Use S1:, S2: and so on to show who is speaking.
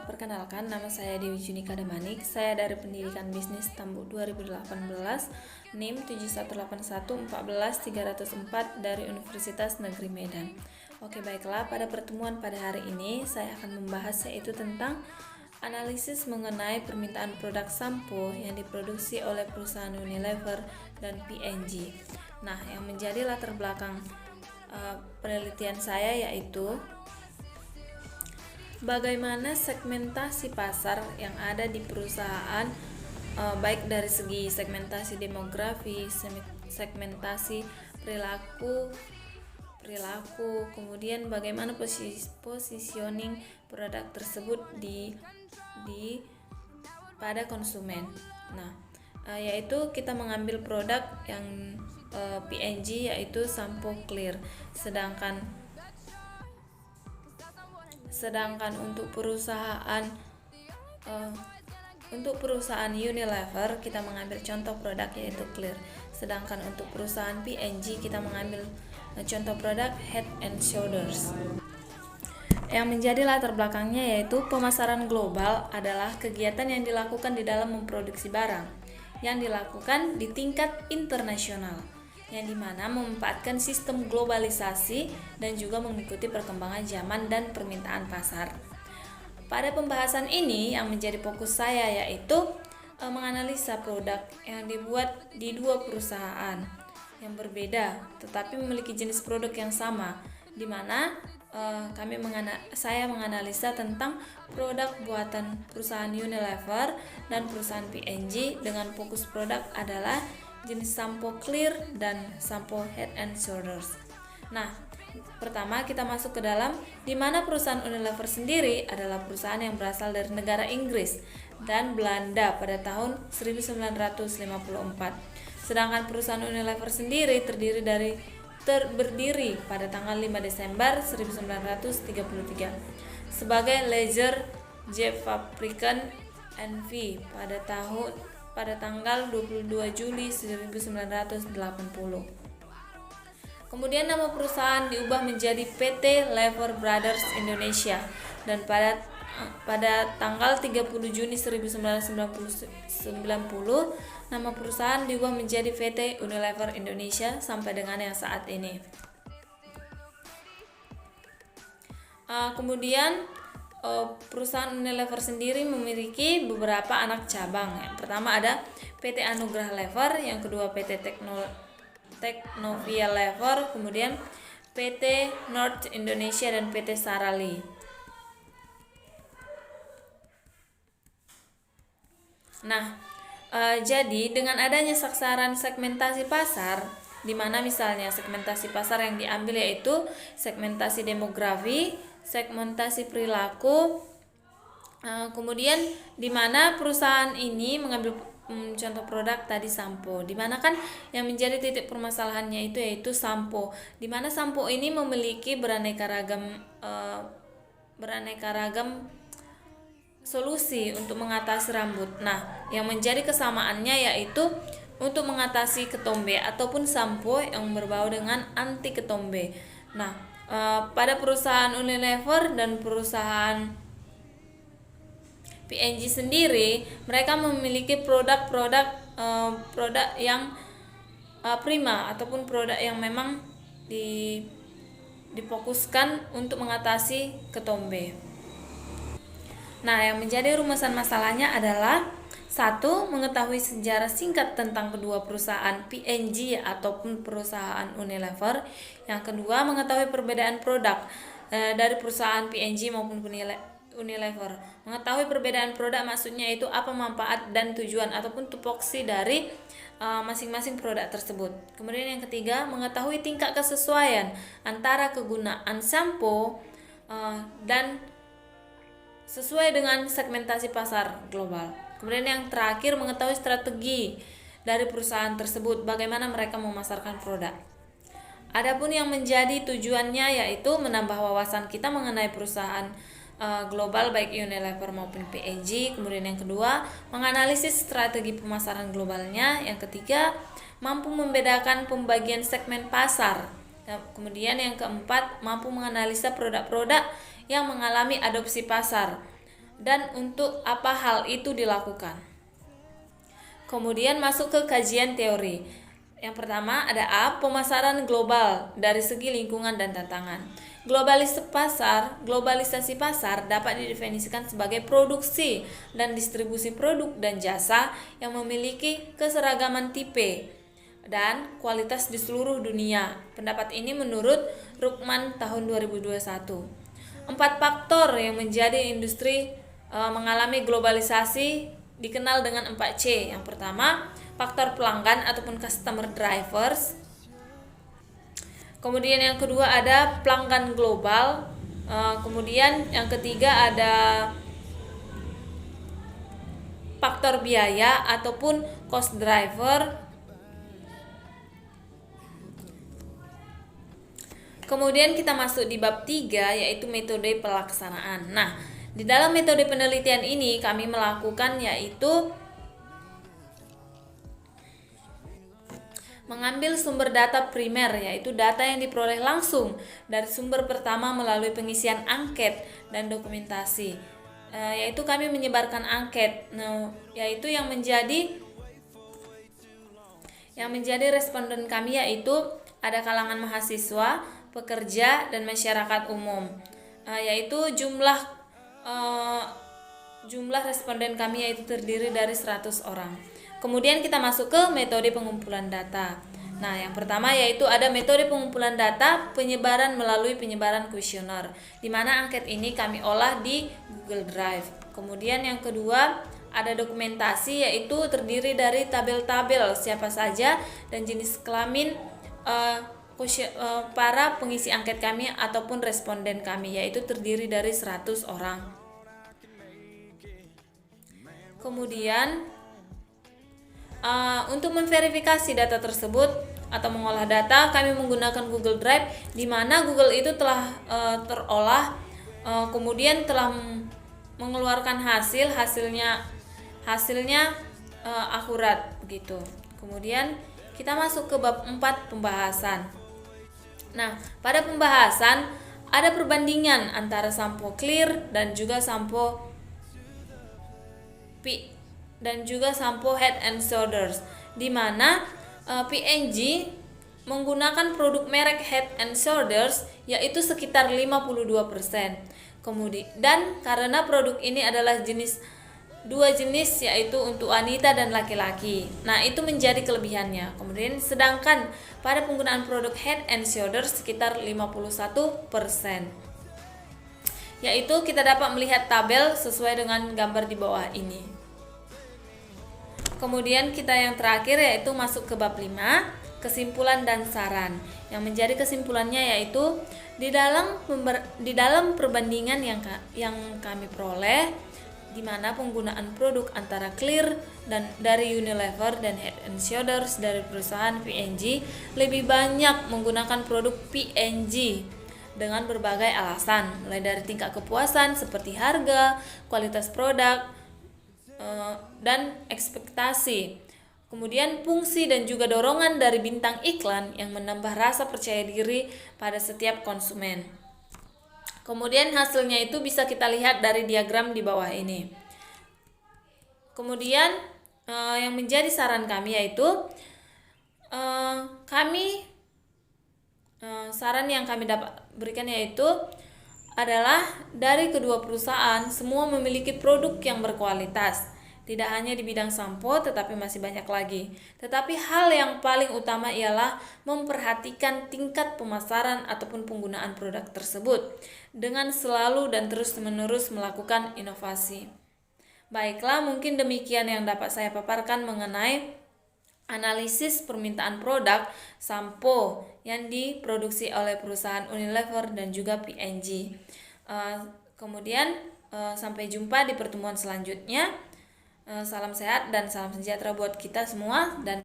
S1: Perkenalkan, nama saya Dewi Junika Damanik. Saya dari Pendidikan Bisnis Tambuk 2018, NIM 7181141304 dari Universitas Negeri Medan. Oke, baiklah, pada pertemuan pada hari ini saya akan membahas yaitu tentang analisis mengenai permintaan produk sampo yang diproduksi oleh perusahaan Unilever dan P&G. Nah, yang menjadi latar belakang penelitian saya yaitu bagaimana segmentasi pasar yang ada di perusahaan, baik dari segi segmentasi demografi, segmentasi perilaku, kemudian bagaimana positioning produk tersebut di pada konsumen. Nah, yaitu kita mengambil produk yang P&G yaitu sampo clear, sedangkan untuk perusahaan Unilever kita mengambil contoh produk yaitu clear, sedangkan untuk perusahaan P&G kita mengambil contoh produk Head and Shoulders. Yang menjadi latar belakangnya yaitu pemasaran global adalah kegiatan yang dilakukan di dalam memproduksi barang yang dilakukan di tingkat internasional, yang dimana memanfaatkan sistem globalisasi dan juga mengikuti perkembangan zaman dan permintaan pasar. Pada pembahasan ini yang menjadi fokus saya yaitu menganalisa produk yang dibuat di dua perusahaan yang berbeda tetapi memiliki jenis produk yang sama, di mana saya menganalisa tentang produk buatan perusahaan Unilever dan perusahaan P&G dengan fokus produk adalah jenis sampo clear dan sampo Head and Shoulders. Nah, pertama kita masuk ke dalam, di mana perusahaan Unilever sendiri adalah perusahaan yang berasal dari negara Inggris dan Belanda pada tahun 1954. Sedangkan perusahaan Unilever sendiri berdiri pada tanggal 5 Desember 1933 sebagai Leger Fabriken N.V. pada tanggal 22 Juli 1980. Kemudian nama perusahaan diubah menjadi PT Lever Brothers Indonesia dan pada tanggal 30 Juni 1990 nama perusahaan diubah menjadi PT Unilever Indonesia sampai dengan yang saat ini. Kemudian perusahaan Unilever sendiri memiliki beberapa anak cabang. Yang pertama ada PT Anugrah Lever, yang kedua PT Teknovia Lever, kemudian PT North Indonesia dan PT Sarali. Nah, jadi dengan adanya sasaran segmentasi pasar, di mana misalnya segmentasi pasar yang diambil yaitu segmentasi demografi, segmentasi perilaku, kemudian di mana perusahaan ini mengambil contoh produk tadi sampo, di mana kan yang menjadi titik permasalahannya itu yaitu sampo, di mana sampo ini memiliki beraneka ragam solusi untuk mengatasi rambut. Nah, yang menjadi kesamaannya yaitu untuk mengatasi ketombe ataupun sampo yang berbau dengan anti ketombe. Nah, pada perusahaan Unilever dan perusahaan P&G sendiri, mereka memiliki produk yang prima ataupun produk yang memang difokuskan untuk mengatasi ketombe. Nah, yang menjadi rumusan masalahnya adalah 1. Mengetahui sejarah singkat tentang kedua perusahaan P&G ataupun perusahaan Unilever. Yang kedua, mengetahui perbedaan produk dari perusahaan P&G maupun Unilever. Mengetahui perbedaan produk maksudnya itu apa manfaat dan tujuan ataupun tupoksi dari masing-masing produk tersebut. Kemudian yang ketiga, mengetahui tingkat kesesuaian antara kegunaan sampo dan sesuai dengan segmentasi pasar global. Kemudian yang terakhir, mengetahui strategi dari perusahaan tersebut, bagaimana mereka memasarkan produk. Adapun yang menjadi tujuannya yaitu menambah wawasan kita mengenai perusahaan global baik Unilever maupun P&G. Kemudian yang kedua, menganalisis strategi pemasaran globalnya. Yang ketiga, mampu membedakan pembagian segmen pasar Dan kemudian yang keempat, mampu menganalisa produk-produk yang mengalami adopsi pasar dan untuk apa hal itu dilakukan. Kemudian masuk ke kajian teori. Yang pertama ada A, pemasaran global dari segi lingkungan dan tantangan. Globalisasi pasar dapat didefinisikan sebagai produksi dan distribusi produk dan jasa yang memiliki keseragaman tipe dan kualitas di seluruh dunia. Pendapat ini menurut Rukman tahun 2021. 4 faktor yang menjadi industri mengalami globalisasi dikenal dengan 4C. Yang pertama, faktor pelanggan ataupun customer drivers. Kemudian yang kedua ada pelanggan global. Kemudian yang ketiga ada faktor biaya ataupun cost driver. Kemudian kita masuk di bab 3 yaitu metode pelaksanaan. Nah, di dalam metode penelitian ini kami melakukan yaitu mengambil sumber data primer, yaitu data yang diperoleh langsung dari sumber pertama melalui pengisian angket dan dokumentasi. Yaitu kami menyebarkan angket, yaitu yang menjadi responden kami yaitu ada kalangan mahasiswa, pekerja, dan masyarakat umum. Yaitu jumlah responden kami yaitu terdiri dari 100 orang. Kemudian kita masuk ke metode pengumpulan data. Nah, yang pertama yaitu ada metode pengumpulan data penyebaran melalui penyebaran kuesioner, di mana angket ini kami olah di Google Drive. Kemudian yang kedua ada dokumentasi yaitu terdiri dari tabel-tabel siapa saja dan jenis kelamin para pengisi angket kami ataupun responden kami, yaitu terdiri dari 100 orang. Kemudian untuk memverifikasi data tersebut atau mengolah data, kami menggunakan Google Drive, di mana Google itu telah terolah, kemudian telah mengeluarkan hasilnya akurat begitu. Kemudian kita masuk ke bab 4 pembahasan. Nah, pada pembahasan ada perbandingan antara sampo clear dan juga sampo Head and Shoulders, di mana P&G menggunakan produk merek Head and Shoulders yaitu sekitar 52%. Kemudian dan karena produk ini adalah dua jenis yaitu untuk wanita dan laki-laki. Nah, itu menjadi kelebihannya. Kemudian sedangkan pada penggunaan produk Head and Shoulders sekitar 51%. Yaitu kita dapat melihat tabel sesuai dengan gambar di bawah ini. Kemudian kita yang terakhir yaitu masuk ke bab 5, kesimpulan dan saran. Yang menjadi kesimpulannya yaitu di dalam perbandingan yang kami peroleh, di mana penggunaan produk antara Clear dan dari Unilever dan Head and Shoulders dari perusahaan P&G lebih banyak menggunakan produk P&G dengan berbagai alasan, mulai dari tingkat kepuasan seperti harga, kualitas produk, dan ekspektasi. Kemudian fungsi dan juga dorongan dari bintang iklan yang menambah rasa percaya diri pada setiap konsumen. Kemudian hasilnya itu bisa kita lihat dari diagram di bawah ini. Kemudian yang menjadi saran kami yaitu saran yang kami dapat berikan yaitu adalah dari kedua perusahaan semua memiliki produk yang berkualitas, tidak hanya di bidang sampo tetapi masih banyak lagi. Tetapi hal yang paling utama ialah memperhatikan tingkat pemasaran ataupun penggunaan produk tersebut dengan selalu dan terus-menerus melakukan inovasi. Baiklah, mungkin demikian yang dapat saya paparkan mengenai analisis permintaan produk sampo yang diproduksi oleh perusahaan Unilever dan juga P&G. Kemudian sampai jumpa di pertemuan selanjutnya. Salam sehat dan salam sejahtera buat kita semua dan